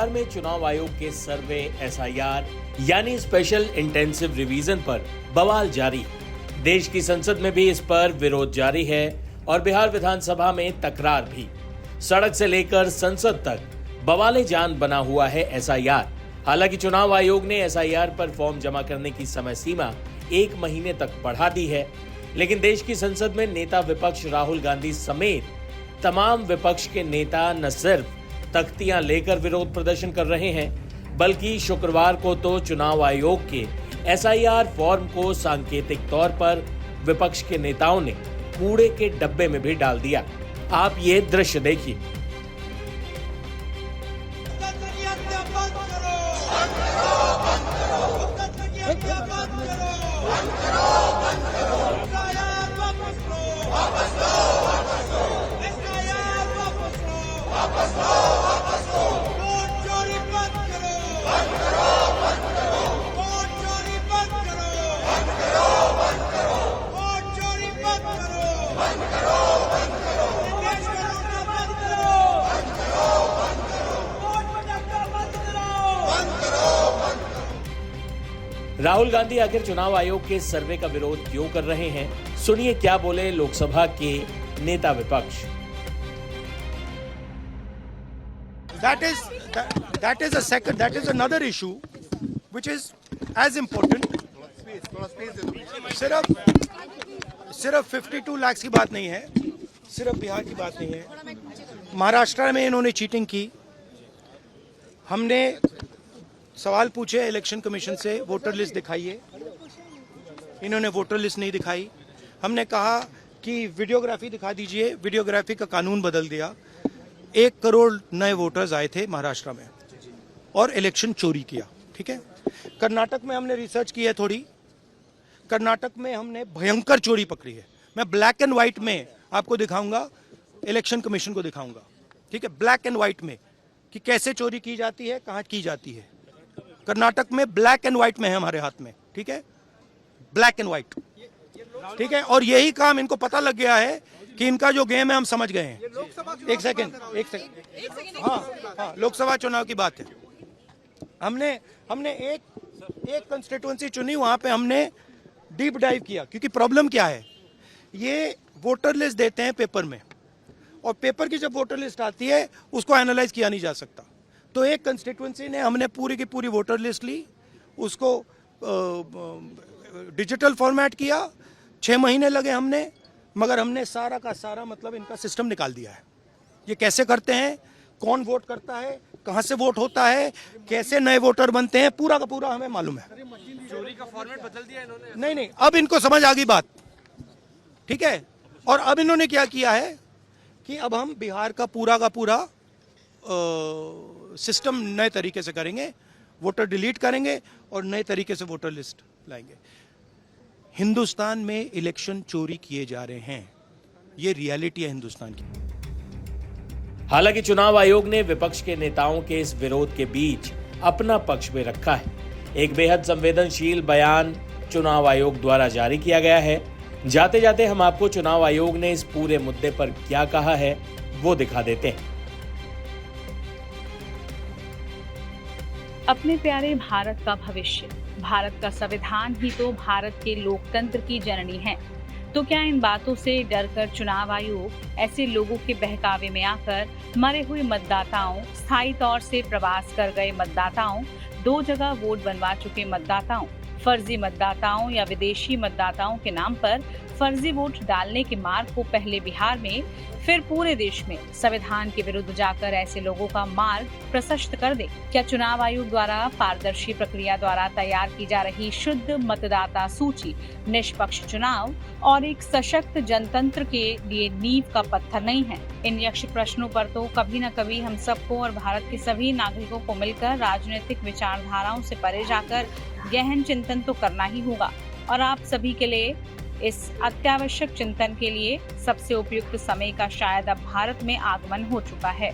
बिहार में चुनाव आयोग के सर्वे एसआईआर यानी स्पेशल इंटेंसिव रिवीजन पर बवाल जारी। देश की संसद में भी इस पर विरोध जारी है और बिहार विधानसभा में तकरार भी। सड़क से लेकर संसद तक बवाले जान बना हुआ है एसआईआर। हालांकि चुनाव आयोग ने एसआईआर पर फॉर्म जमा करने की समय सीमा 1 महीने तक बढ़ा दी है, लेकिन देश की संसद में नेता विपक्ष राहुल गांधी समेत तमाम विपक्ष के नेता न सिर्फ तख्तियां लेकर विरोध प्रदर्शन कर रहे हैं, बल्कि शुक्रवार को तो चुनाव आयोग के एसआईआर फॉर्म को सांकेतिक तौर पर विपक्ष के नेताओं ने कूड़े के डब्बे में भी डाल दिया। आप ये दृश्य देखिए। राहुल गांधी आखिर चुनाव आयोग के सर्वे का विरोध क्यों कर रहे हैं? सुनिए क्या बोले लोकसभा के नेता विपक्ष। That is another issue which is as important. सिर्फ 52 लाख की बात नहीं है, सिर्फ बिहार की बात नहीं है। महाराष्ट्र में इन्होंने चीटिंग की। हमने सवाल पूछे इलेक्शन कमीशन से, वोटर लिस्ट दिखाइए। इन्होंने वोटर लिस्ट नहीं दिखाई। हमने कहा कि वीडियोग्राफी दिखा दीजिए, वीडियोग्राफी का कानून बदल दिया। 1 करोड़ नए वोटर्स आए थे महाराष्ट्र में और इलेक्शन चोरी किया। ठीक है, कर्नाटक में हमने रिसर्च की है थोड़ी। कर्नाटक में हमने भयंकर चोरी पकड़ी है। मैं ब्लैक एंड व्हाइट में आपको दिखाऊंगा, इलेक्शन कमीशन को दिखाऊंगा। ठीक है, ब्लैक एंड व्हाइट में कि कैसे चोरी की जाती है, कहां की जाती है। कर्नाटक में ब्लैक एंड व्हाइट में है हमारे हाथ में। ठीक है, ब्लैक एंड व्हाइट। ठीक है, और यही काम इनको पता लग गया है कि इनका जो गेम है हम समझ गए हैं। एक सेकंड। हाँ, लोकसभा चुनाव की बात है। हमने एक कंस्टिट्यूएंसी चुनी, वहां पे हमने डीप डाइव किया। क्योंकि प्रॉब्लम क्या है, ये वोटर लिस्ट देते हैं पेपर में, और पेपर की जब वोटर लिस्ट आती है उसको एनालाइज किया नहीं जा सकता। तो एक कंस्टिट्यूएंसी ने हमने पूरी की पूरी वोटर लिस्ट ली, उसको डिजिटल फॉर्मेट किया। 6 महीने लगे हमने, मगर हमने सारा का सारा मतलब इनका सिस्टम निकाल दिया है। ये कैसे करते हैं, कौन वोट करता है, कहां से वोट होता है, कैसे नए वोटर बनते हैं, पूरा का पूरा हमें मालूम है। चोरी का फॉर्मेट बदल दिया इन्होंने। नहीं, अब इनको समझ आ गई बात। ठीक है, और अब इन्होंने क्या किया है कि अब हम बिहार का पूरा सिस्टम नए तरीके से करेंगे। वोटर डिलीट करेंगे और नए तरीके से वोटर लिस्ट लाएंगे। हिंदुस्तान में इलेक्शन चोरी किए जा रहे हैं, ये रियलिटी है हिंदुस्तान की। हालांकि चुनाव आयोग ने विपक्ष के नेताओं के इस विरोध के बीच अपना पक्ष में रखा है। एक बेहद संवेदनशील बयान चुनाव आयोग द्वारा जारी किया गया है। जाते जाते हम आपको चुनाव आयोग ने इस पूरे मुद्दे पर क्या कहा है वो दिखा देते हैं। अपने प्यारे भारत का भविष्य, भारत का संविधान ही तो भारत के लोकतंत्र की जननी है। तो क्या इन बातों से डरकर चुनाव आयोग ऐसे लोगों के बहकावे में आकर मरे हुए मतदाताओं, स्थायी तौर से प्रवास कर गए मतदाताओं, 2 जगह वोट बनवा चुके मतदाताओं, फर्जी मतदाताओं या विदेशी मतदाताओं के नाम पर फर्जी वोट डालने के मार्ग को पहले बिहार में फिर पूरे देश में संविधान के विरुद्ध जाकर ऐसे लोगों का मार्ग प्रशस्त कर दे? क्या चुनाव आयोग द्वारा पारदर्शी प्रक्रिया द्वारा तैयार की जा रही शुद्ध मतदाता सूची निष्पक्ष चुनाव और एक सशक्त जनतंत्र के लिए नींव का पत्थर नहीं है? इन यक्ष प्रश्नों पर तो कभी न कभी हम सबको और भारत के सभी नागरिकों को मिलकर राजनीतिक विचारधाराओं से परे जाकर गहन चिंतन तो करना ही होगा। और आप सभी के लिए इस अत्यावश्यक चिंतन के लिए सबसे उपयुक्त समय का शायद अब भारत में आगमन हो चुका है।